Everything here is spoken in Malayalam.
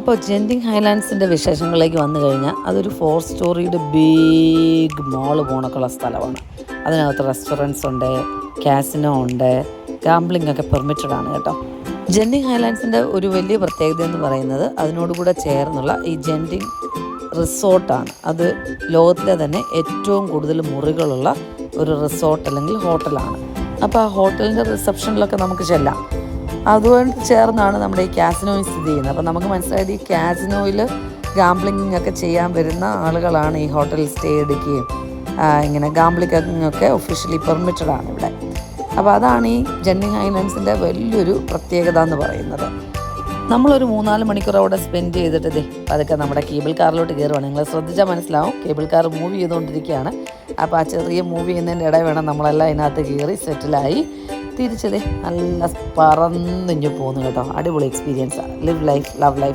അപ്പോൾ ജെൻറ്റിങ് ഹൈലാൻഡ്സിൻ്റെ വിശേഷങ്ങളിലേക്ക് വന്നു കഴിഞ്ഞാൽ അതൊരു 4 സ്റ്റോറിയുടെ ബിഗ് മോള് പോണക്കുള്ള സ്ഥലമാണ്. അതിനകത്ത് റെസ്റ്റോറൻറ്റ്സ് ഉണ്ട്, കാസിനോ ഉണ്ട്, ഗാംബ്ലിംഗ് ഒക്കെ പെർമിറ്റഡ് ആണ് കേട്ടോ. ജെൻറ്റിങ് ഹൈലാൻഡ്സിൻ്റെ ഒരു വലിയ പ്രത്യേകത എന്ന് പറയുന്നത് അതിനോടുകൂടെ ചേർന്നുള്ള ഈ ജെൻറ്റിങ് റിസോർട്ടാണ്. അത് ലോകത്തിലെ തന്നെ ഏറ്റവും കൂടുതൽ മുറികളുള്ള ഒരു റിസോർട്ട് അല്ലെങ്കിൽ ഹോട്ടലാണ്. അപ്പോൾ ആ ഹോട്ടലിൻ്റെ റിസപ്ഷനിലൊക്കെ നമുക്ക് ചെല്ലാം. അതുകൊണ്ട് ചേർന്നാണ് നമ്മുടെ ഈ കാസിനോയിൽ സ്ഥിതി ചെയ്യുന്നത്. അപ്പോൾ നമുക്ക് മനസ്സിലായത് ഈ കാസിനോയിൽ ഗാംബ്ലിംഗ് ഒക്കെ ചെയ്യാൻ വരുന്ന ആളുകളാണ് ഈ ഹോട്ടലിൽ സ്റ്റേ എടുക്കുകയും ഇങ്ങനെ ഗാംബ്ലിംഗ് ഒക്കെ ഒഫീഷ്യലി പെർമിറ്റഡ് ആണ് ഇവിടെ. അപ്പോൾ അതാണ് ഈ ജെൻറ്റിങ് ഹൈലാൻഡ്സിൻ്റെ വലിയൊരു പ്രത്യേകത എന്ന് പറയുന്നത്. നമ്മളൊരു 3-4 മണിക്കൂർ അവിടെ സ്പെൻഡ് ചെയ്തിട്ട് അതൊക്കെ നമ്മുടെ കേബിൾ കാറിലോട്ട് കയറുവാണ്. നിങ്ങൾ ശ്രദ്ധിച്ചാൽ മനസ്സിലാവും, കേബിൾ കാർ മൂവ് ചെയ്തുകൊണ്ടിരിക്കുകയാണ്. അപ്പോൾ ആ ചെറിയ മൂവ് ചെയ്യുന്നതിൻ്റെ ഇടയിൽ വേണം നമ്മളെല്ലാം അതിനകത്ത് കയറി സെറ്റിലായി തിരിച്ചത് നല്ല പറന്നിഞ്ഞു പോകുന്നു കേട്ടോ. അടിപൊളി എക്സ്പീരിയൻസാണ്. Live life, love life.